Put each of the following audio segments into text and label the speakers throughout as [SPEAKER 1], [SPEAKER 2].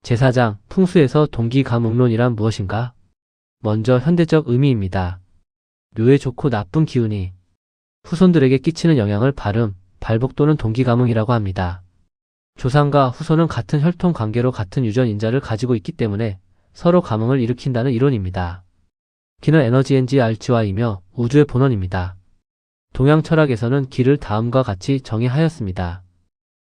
[SPEAKER 1] 제4장 풍수에서 동기가목론이란 무엇인가? 먼저 현대적 의미입니다. 묘에 좋고 나쁜 기운이 후손들에게 끼치는 영향을 발음, 발복 또는 동기가뭉이라고 합니다. 조상과 후손은 같은 혈통 관계로 같은 유전 인자를 가지고 있기 때문에 서로 가뭉을 일으킨다는 이론입니다. 기는 에너지 RG와이며 우주의 본원입니다. 동양 철학에서는 기를 다음과 같이 정의하였습니다.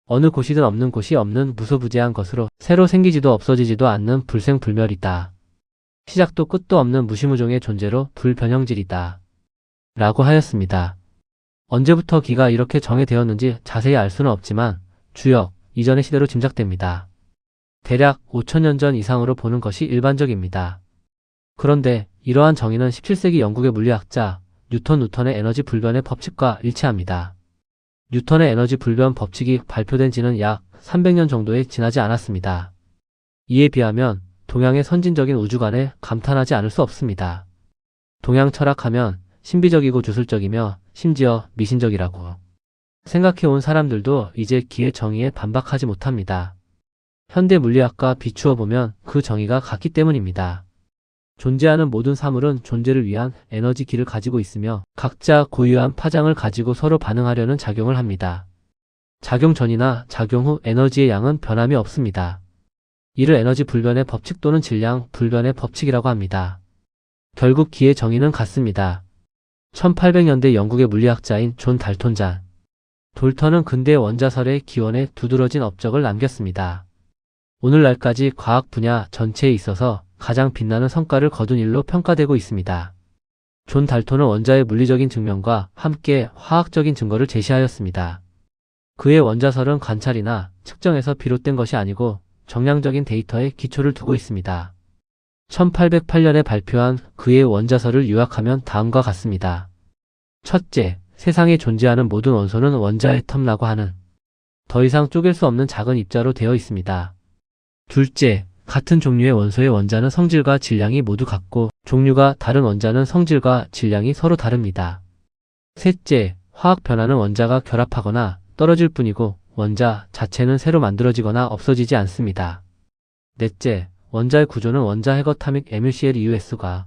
[SPEAKER 1] 어느 곳이든 없는 곳이 없는 무소부재한 것으로 새로 생기지도 없어지지도 않는 불생불멸이다. 시작도 끝도 없는 무시무종의 존재로 불변형질이다. 라고 하였습니다. 언제부터 기가 이렇게 정해되었는지 자세히 알 수는 없지만 주역, 이전의 시대로 짐작됩니다. 대략 5000년 전 이상으로 보는 것이 일반적입니다. 그런데 이러한 정의는 17세기 영국의 물리학자 뉴턴의 에너지 불변의 법칙과 일치합니다. 뉴턴의 에너지 불변 법칙이 발표된 지는 약 300년 정도에 지나지 않았습니다. 이에 비하면 동양의 선진적인 우주관에 감탄하지 않을 수 없습니다. 동양 철학하면 신비적이고 주술적이며 심지어 미신적이라고 생각해온 사람들도 이제 기의 정의에 반박하지 못합니다. 현대 물리학과 비추어 보면 그 정의가 같기 때문입니다. 존재하는 모든 사물은 존재를 위한 에너지 기를 가지고 있으며 각자 고유한 파장을 가지고 서로 반응하려는 작용을 합니다. 작용 전이나 작용 후 에너지의 양은 변함이 없습니다. 이를 에너지 불변의 법칙 또는 질량 불변의 법칙이라고 합니다. 결국 기의 정의는 같습니다. 1800년대 영국의 물리학자인 존 달톤 돌턴은 근대 원자설의 기원에 두드러진 업적을 남겼습니다. 오늘날까지 과학 분야 전체에 있어서 가장 빛나는 성과를 거둔 일로 평가되고 있습니다. 존 달톤은 원자의 물리적인 증명과 함께 화학적인 증거를 제시하였습니다. 그의 원자설은 관찰이나 측정에서 비롯된 것이 아니고 정량적인 데이터에 기초를 두고 있습니다. 1808년에 발표한 그의 원자설을 요약하면 다음과 같습니다. 첫째, 세상에 존재하는 모든 원소는 원자의 텀이라고 하는 더 이상 쪼갤 수 없는 작은 입자로 되어 있습니다. 둘째, 같은 종류의 원소의 원자는 성질과 질량이 모두 같고 종류가 다른 원자는 성질과 질량이 서로 다릅니다. 셋째, 화학 변화는 원자가 결합하거나 떨어질 뿐이고 원자 자체는 새로 만들어지거나 없어지지 않습니다. 넷째, 원자의 구조는 원자 핵어타믹 MuCl2US가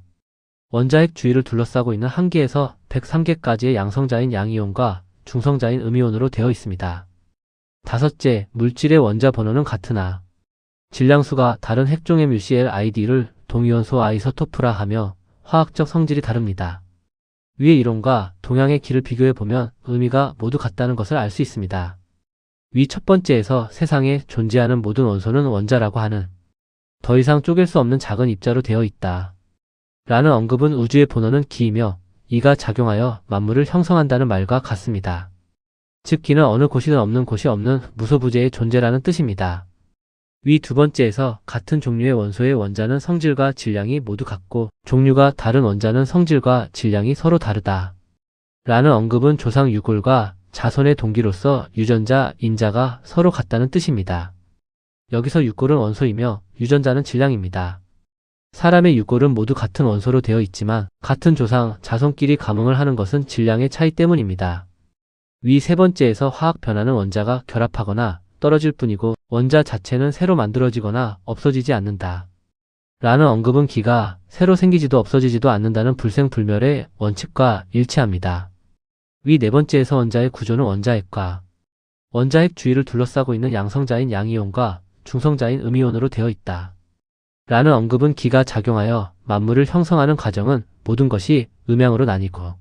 [SPEAKER 1] 원자핵 주위를 둘러싸고 있는 1개에서 103개까지의 양성자인 양이온과 중성자인 음이온으로 되어 있습니다. 다섯째, 물질의 원자 번호는 같으나 질량수가 다른 핵종 MuCl(ID를) 동위원소 아이소토프라 하며 화학적 성질이 다릅니다. 위의 이론과 동양의 기를 비교해보면 의미가 모두 같다는 것을 알 수 있습니다. 위 첫 번째에서 세상에 존재하는 모든 원소는 원자라고 하는 더 이상 쪼갤 수 없는 작은 입자로 되어 있다. 라는 언급은 우주의 본원은 기이며 이가 작용하여 만물을 형성한다는 말과 같습니다. 즉 기는 어느 곳이든 없는 곳이 없는 무소부재의 존재라는 뜻입니다. 위 두 번째에서 같은 종류의 원소의 원자는 성질과 질량이 모두 같고 종류가 다른 원자는 성질과 질량이 서로 다르다. 라는 언급은 조상 유골과 자손의 동기로서 유전자, 인자가 서로 같다는 뜻입니다. 여기서 유골은 원소이며 유전자는 질량입니다. 사람의 유골은 모두 같은 원소로 되어 있지만 같은 조상, 자손끼리 가뭉을 하는 것은 질량의 차이 때문입니다. 위 세 번째에서 화학 변화는 원자가 결합하거나 떨어질 뿐이고 원자 자체는 새로 만들어지거나 없어지지 않는다. 라는 언급은 기가 새로 생기지도 없어지지도 않는다는 불생불멸의 원칙과 일치합니다. 위 네 번째에서 원자의 구조는 원자핵과 원자핵 주위를 둘러싸고 있는 양성자인 양이온과 중성자인 음이온으로 되어 있다. 라는 언급은 기가 작용하여 만물을 형성하는 과정은 모든 것이 음양으로 나뉘고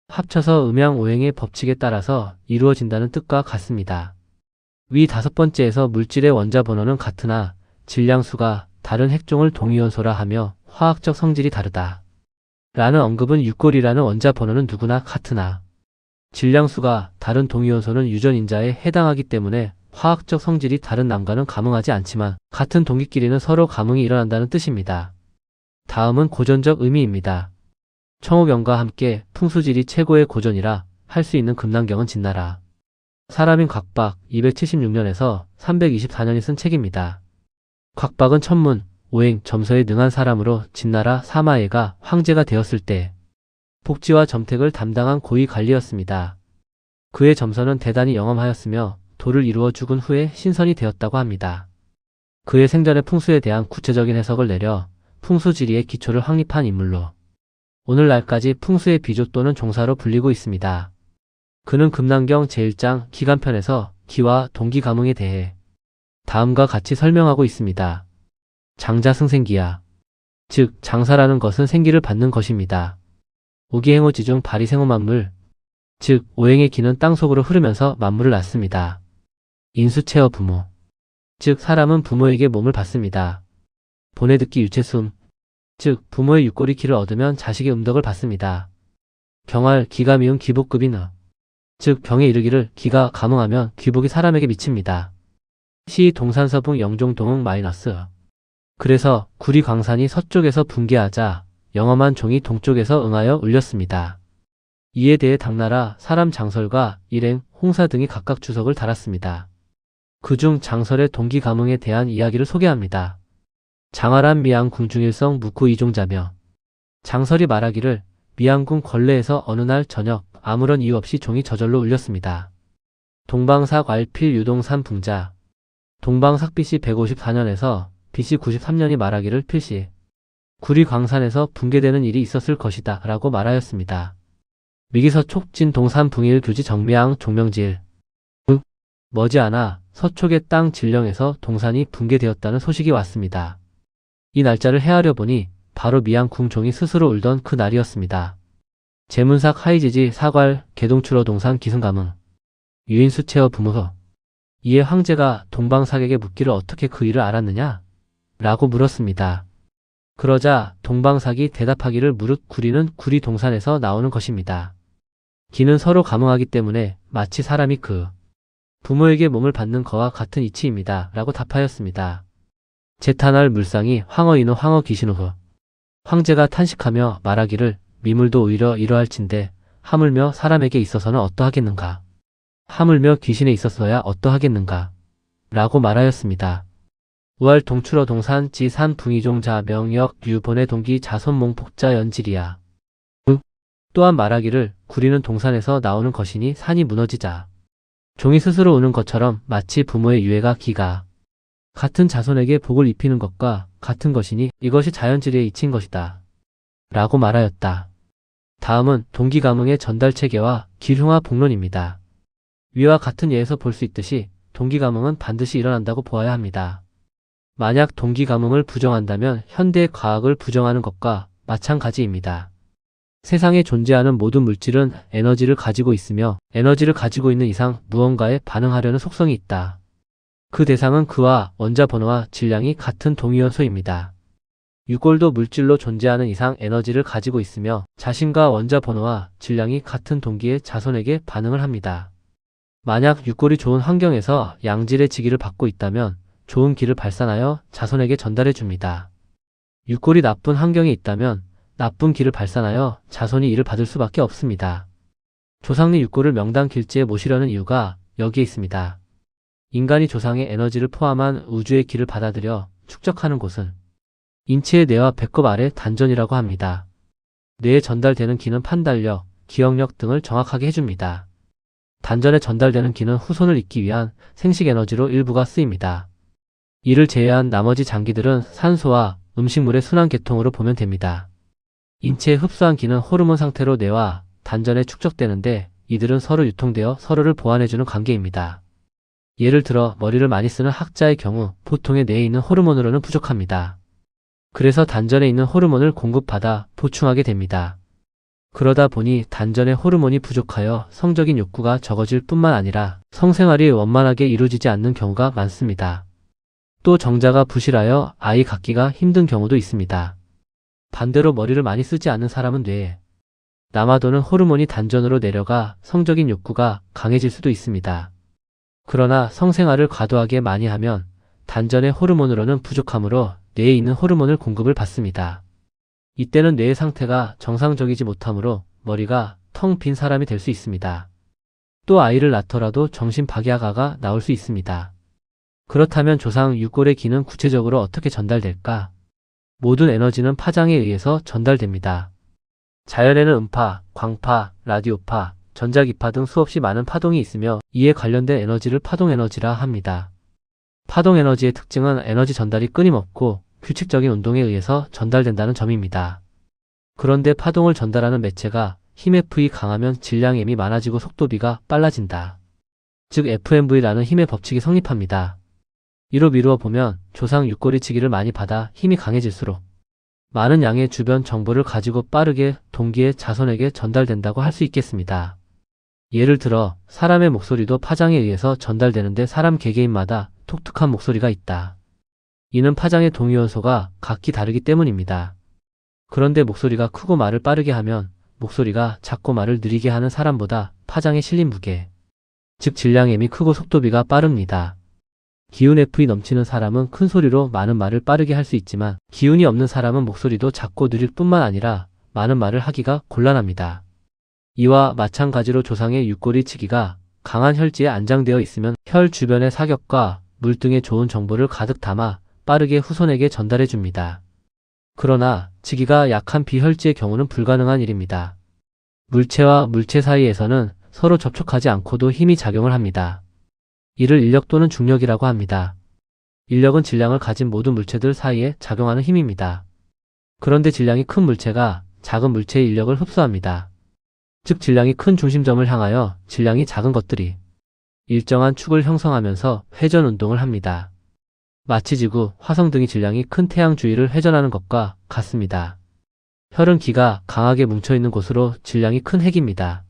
[SPEAKER 1] 합쳐서 음양오행의 법칙에 따라서 이루어진다는 뜻과 같습니다. 위 다섯 번째에서 물질의 원자 번호는 같으나 질량수가 다른 핵종을 동위원소라 하며 화학적 성질이 다르다. 라는 언급은 유골이라는 원자 번호는 누구나 같으나 질량수가 다른 동위원소는 유전인자에 해당하기 때문에 화학적 성질이 다른 남과는 가뭉하지 않지만 같은 동기끼리는 서로 가뭉이 일어난다는 뜻입니다. 다음은 고전적 의미입니다. 청호경과 함께 풍수질이 최고의 고전이라 할 수 있는 금난경은 진나라 사람인 곽박 276년에서 324년이 쓴 책입니다. 곽박은 천문, 오행, 점서에 능한 사람으로 진나라 사마예가 황제가 되었을 때 복지와 점택을 담당한 고위 관리였습니다. 그의 점서는 대단히 영험하였으며 도를 이루어 죽은 후에 신선이 되었다고 합니다. 그의 생전의 풍수에 대한 구체적인 해석을 내려 풍수지리의 기초를 확립한 인물로 오늘날까지 풍수의 비조 또는 종사로 불리고 있습니다. 그는 금난경 제1장 기간편에서 기와 동기가뭉에 대해 다음과 같이 설명하고 있습니다. 장자승생기야. 즉 장사라는 것은 생기를 받는 것입니다. 오기행오지중 바리생오만물. 즉 오행의 기는 땅속으로 흐르면서 만물을 낳습니다. 인수체어 부모. 즉 사람은 부모에게 몸을 받습니다. 보내듣기 유체숨. 즉 부모의 육골이 기를 얻으면 자식의 음덕을 받습니다. 경활 기가 미운 기복급이느. 즉 병에 이르기를 기가 감응하면 귀복이 사람에게 미칩니다. 시 동산서붕 영종동응 마이너스. 그래서 구리 광산이 서쪽에서 붕괴하자 영험한 종이 동쪽에서 응하여 울렸습니다. 이에 대해 당나라 사람 장설과 일행, 홍사 등이 각각 주석을 달았습니다. 그중 장설의 동기가뭉에 대한 이야기를 소개합니다. 장활한 미양궁 중일성 묵후 이종자며 장설이 말하기를 미양궁 걸레에서 어느 날 저녁 아무런 이유 없이 종이 저절로 울렸습니다. 동방삭 알필 유동산 붕자. 동방삭 BC 154년에서 BC 93년이 말하기를 필시 구리 광산에서 붕괴되는 일이 있었을 것이다 라고 말하였습니다. 미기서 촉진 동산 붕일 규지 정미양 종명지일. 머지않아 서촉의 땅 진령에서 동산이 붕괴되었다는 소식이 왔습니다. 이 날짜를 헤아려 보니 바로 미양궁 종이 스스로 울던 그 날이었습니다. 제문삭 하이지지 사괄 개동출어 동산 기승가문. 유인수체어 부무허. 이에 황제가 동방삭에게 묻기를 어떻게 그 일을 알았느냐? 라고 물었습니다. 그러자 동방삭이 대답하기를 무릇 구리는 구리 동산에서 나오는 것입니다. 기는 서로 감응하기 때문에 마치 사람이 그 부모에게 몸을 받는 거와 같은 이치입니다. 라고 답하였습니다. 제탄할 물상이 황어인호 황어기신호허. 황제가 탄식하며 말하기를 미물도 오히려 이러할진대 하물며 사람에게 있어서는 어떠하겠는가. 하물며 귀신에 있었어야 어떠하겠는가. 라고 말하였습니다. 우할 동출어 동산 지산 붕이종자 명역 유본의 동기 자손몽 복자 연질이야. 또한 말하기를 구리는 동산에서 나오는 것이니 산이 무너지자 종이 스스로 우는 것처럼 마치 부모의 유해가 기가 같은 자손에게 복을 입히는 것과 같은 것이니 이것이 자연질의 이치인 것이다. 라고 말하였다. 다음은 동기가뭉의 전달체계와 길흉화 복론입니다. 위와 같은 예에서 볼 수 있듯이 동기가뭉은 반드시 일어난다고 보아야 합니다. 만약 동기가뭉을 부정한다면 현대의 과학을 부정하는 것과 마찬가지입니다. 세상에 존재하는 모든 물질은 에너지를 가지고 있으며 에너지를 가지고 있는 이상 무언가에 반응하려는 속성이 있다. 그 대상은 그와 원자 번호와 질량이 같은 동위원소입니다. 유골도 물질로 존재하는 이상 에너지를 가지고 있으며 자신과 원자 번호와 질량이 같은 동기의 자손에게 반응을 합니다. 만약 유골이 좋은 환경에서 양질의 지기를 받고 있다면 좋은 기를 발산하여 자손에게 전달해 줍니다. 유골이 나쁜 환경에 있다면 나쁜 기를 발산하여 자손이 이를 받을 수밖에 없습니다. 조상리 유골을 명당 길지에 모시려는 이유가 여기에 있습니다. 인간이 조상의 에너지를 포함한 우주의 기를 받아들여 축적하는 곳은 인체의 뇌와 배꼽 아래 단전이라고 합니다. 뇌에 전달되는 기는 판단력, 기억력 등을 정확하게 해줍니다. 단전에 전달되는 기는 후손을 잇기 위한 생식 에너지로 일부가 쓰입니다. 이를 제외한 나머지 장기들은 산소와 음식물의 순환 계통으로 보면 됩니다. 인체에 흡수한 기는 호르몬 상태로 뇌와 단전에 축적되는데 이들은 서로 유통되어 서로를 보완해주는 관계입니다. 예를 들어 머리를 많이 쓰는 학자의 경우 보통의 뇌에 있는 호르몬으로는 부족합니다. 그래서 단전에 있는 호르몬을 공급받아 보충하게 됩니다. 그러다 보니 단전의 호르몬이 부족하여 성적인 욕구가 적어질 뿐만 아니라 성생활이 원만하게 이루어지지 않는 경우가 많습니다. 또 정자가 부실하여 아이 갖기가 힘든 경우도 있습니다. 반대로 머리를 많이 쓰지 않는 사람은 뇌에 남아도는 호르몬이 단전으로 내려가 성적인 욕구가 강해질 수도 있습니다. 그러나 성생활을 과도하게 많이 하면 단전의 호르몬으로는 부족하므로 뇌에 있는 호르몬을 공급을 받습니다. 이때는 뇌의 상태가 정상적이지 못하므로 머리가 텅 빈 사람이 될 수 있습니다. 또 아이를 낳더라도 정신 박약아가 나올 수 있습니다. 그렇다면 조상 유골의 기는 구체적으로 어떻게 전달될까? 모든 에너지는 파장에 의해서 전달됩니다. 자연에는 음파, 광파, 라디오파, 전자기파 등 수없이 많은 파동이 있으며 이에 관련된 에너지를 파동에너지라 합니다. 파동 에너지의 특징은 에너지 전달이 끊임없고 규칙적인 운동에 의해서 전달된다는 점입니다. 그런데 파동을 전달하는 매체가 힘 F이 강하면 질량 M이 많아지고 속도비가 빨라진다. 즉 FMV라는 힘의 법칙이 성립합니다. 이로 미루어 보면 조상 육고리치기를 많이 받아 힘이 강해질수록 많은 양의 주변 정보를 가지고 빠르게 동기의 자손에게 전달된다고 할 수 있겠습니다. 예를 들어 사람의 목소리도 파장에 의해서 전달되는데 사람 개개인마다 독특한 목소리가 있다. 이는 파장의 동위원소가 각기 다르기 때문입니다. 그런데 목소리가 크고 말을 빠르게 하면 목소리가 작고 말을 느리게 하는 사람보다 파장에 실린 무게, 즉 질량 M이 크고 속도비가 빠릅니다. 기운 F이 넘치는 사람은 큰 소리로 많은 말을 빠르게 할 수 있지만 기운이 없는 사람은 목소리도 작고 느릴 뿐만 아니라 많은 말을 하기가 곤란합니다. 이와 마찬가지로 조상의 육고리치기가 강한 혈지에 안장되어 있으면 혈 주변의 사격과 물 등의 좋은 정보를 가득 담아 빠르게 후손에게 전달해 줍니다. 그러나 치기가 약한 비혈지의 경우는 불가능한 일입니다. 물체와 물체 사이에서는 서로 접촉하지 않고도 힘이 작용을 합니다. 이를 인력 또는 중력이라고 합니다. 인력은 질량을 가진 모든 물체들 사이에 작용하는 힘입니다. 그런데 질량이 큰 물체가 작은 물체의 인력을 흡수합니다. 즉 질량이 큰 중심점을 향하여 질량이 작은 것들이 일정한 축을 형성하면서 회전 운동을 합니다. 마치 지구, 화성 등이 질량이 큰 태양 주위를 회전하는 것과 같습니다. 혈은 기가 강하게 뭉쳐있는 곳으로 질량이 큰 핵입니다.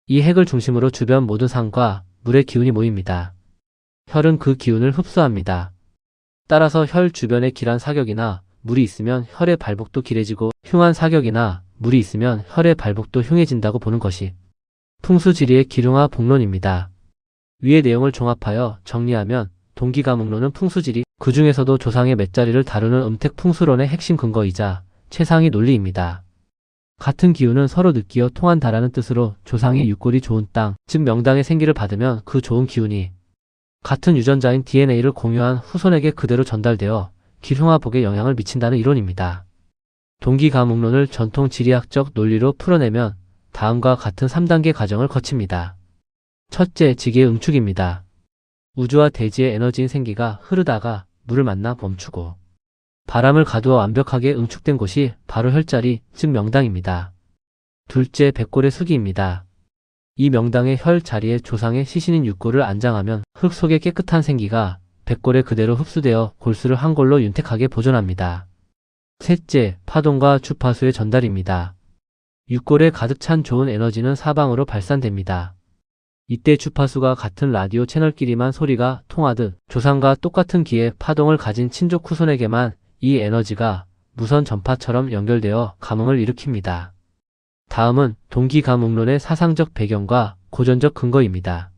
[SPEAKER 1] 이 핵을 중심으로 주변 모든 상과 물의 기운이 모입니다. 혈은 그 기운을 흡수합니다. 따라서 혈 주변에 길한 사격이나 물이 있으면 혈의 발복도 길해지고 흉한 사격이나 물이 있으면 혈의 발복도 흉해진다고 보는 것이 풍수지리의 기륭화 복론입니다. 위의 내용을 종합하여 정리하면 동기가목론은 풍수지리, 그 중에서도 조상의 맷자리를 다루는 음택풍수론의 핵심 근거이자 최상위 논리입니다. 같은 기운은 서로 느끼어 통한다라는 뜻으로 조상의 육골이 좋은 땅, 즉 명당의 생기를 받으면 그 좋은 기운이 같은 유전자인 DNA를 공유한 후손에게 그대로 전달되어 기흉화복에 영향을 미친다는 이론입니다. 동기가목론을 전통 지리학적 논리로 풀어내면 다음과 같은 3단계 과정을 거칩니다. 첫째, 지기의 응축입니다. 우주와 대지의 에너지인 생기가 흐르다가 물을 만나 멈추고 바람을 가두어 완벽하게 응축된 곳이 바로 혈자리, 즉 명당입니다. 둘째, 백골의 수기입니다. 이 명당의 혈 자리에 조상의 시신인 육골을 안장하면 흙 속의 깨끗한 생기가 백골에 그대로 흡수되어 골수를 한 골로 윤택하게 보존합니다. 셋째, 파동과 주파수의 전달입니다. 육골에 가득 찬 좋은 에너지는 사방으로 발산됩니다. 이때 주파수가 같은 라디오 채널끼리만 소리가 통하듯 조상과 똑같은 기의 파동을 가진 친족 후손에게만 이 에너지가 무선 전파처럼 연결되어 감흥을 일으킵니다. 다음은 동기가목론의 사상적 배경과 고전적 근거입니다.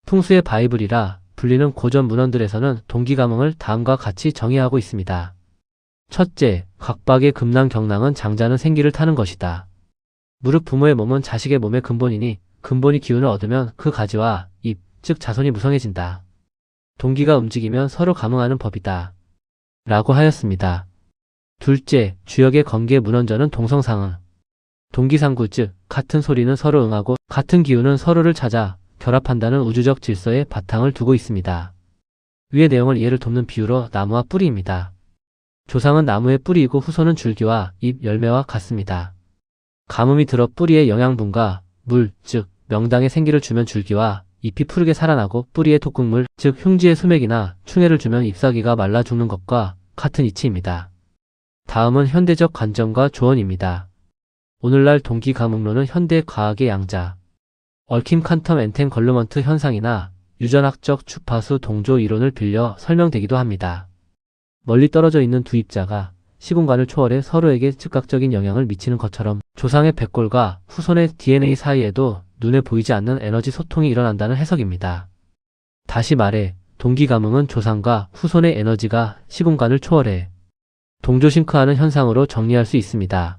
[SPEAKER 1] 풍수의 바이블이라 불리는 고전 문헌들에서는 동기가목을 다음과 같이 정의하고 있습니다. 첫째, 각박의 금낭 경낭은 장자는 생기를 타는 것이다. 무릇 부모의 몸은 자식의 몸의 근본이니 근본이 기운을 얻으면 그 가지와 잎, 즉 자손이 무성해진다. 동기가 움직이면 서로 감응하는 법이다. 라고 하였습니다. 둘째, 주역의 건계 문헌전은 동성상응. 동기상구, 즉 같은 소리는 서로 응하고 같은 기운은 서로를 찾아 결합한다는 우주적 질서에 바탕을 두고 있습니다. 위의 내용을 이해를 돕는 비유로 나무와 뿌리입니다. 조상은 나무의 뿌리이고 후손은 줄기와 잎, 열매와 같습니다. 가뭄이 들어 뿌리의 영양분과 물, 즉 명당의 생기를 주면 줄기와 잎이 푸르게 살아나고 뿌리의 독극물, 즉 흉지의 수맥이나 충해를 주면 잎사귀가 말라 죽는 것과 같은 이치입니다. 다음은 현대적 관점과 조언입니다. 오늘날 동기가목론은 현대 과학의 양자, 얽힘 칸텀 엔탱걸루먼트 현상이나 유전학적 주파수 동조 이론을 빌려 설명되기도 합니다. 멀리 떨어져 있는 두 입자가 시공간을 초월해 서로에게 즉각적인 영향을 미치는 것처럼 조상의 백골과 후손의 DNA 사이에도 눈에 보이지 않는 에너지 소통이 일어난다는 해석입니다. 다시 말해 동기감흥은 조상과 후손의 에너지가 시공간을 초월해 동조싱크하는 현상으로 정리할 수 있습니다.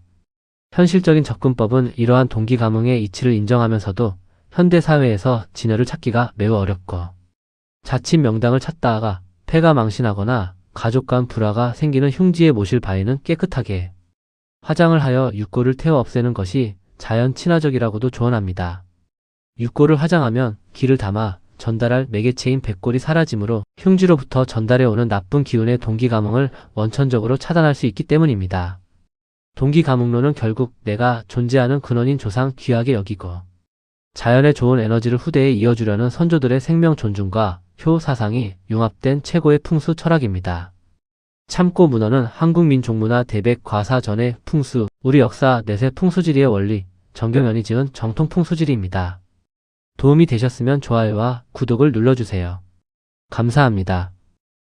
[SPEAKER 1] 현실적인 접근법은 이러한 동기감흥의 이치를 인정하면서도 현대사회에서 진여를 찾기가 매우 어렵고 자칫 명당을 찾다가 폐가 망신하거나 가족 간 불화가 생기는 흉지에 모실 바에는 깨끗하게 화장을 하여 육골을 태워 없애는 것이 자연 친화적이라고도 조언합니다. 육골을 화장하면 기를 담아 전달할 매개체인 백골이 사라지므로 흉지로부터 전달해오는 나쁜 기운의 동기감흥을 원천적으로 차단할 수 있기 때문입니다. 동기감흥론은 결국 내가 존재하는 근원인 조상 귀하게 여기고 자연의 좋은 에너지를 후대에 이어주려는 선조들의 생명 존중과 효 사상이 융합된 최고의 풍수 철학입니다. 참고 문어는 한국 민족문화 대백 과사전의 풍수, 우리 역사 내세 풍수지리의 원리, 정경연이 지은 정통 풍수지리입니다. 도움이 되셨으면 좋아요와 구독을 눌러주세요. 감사합니다.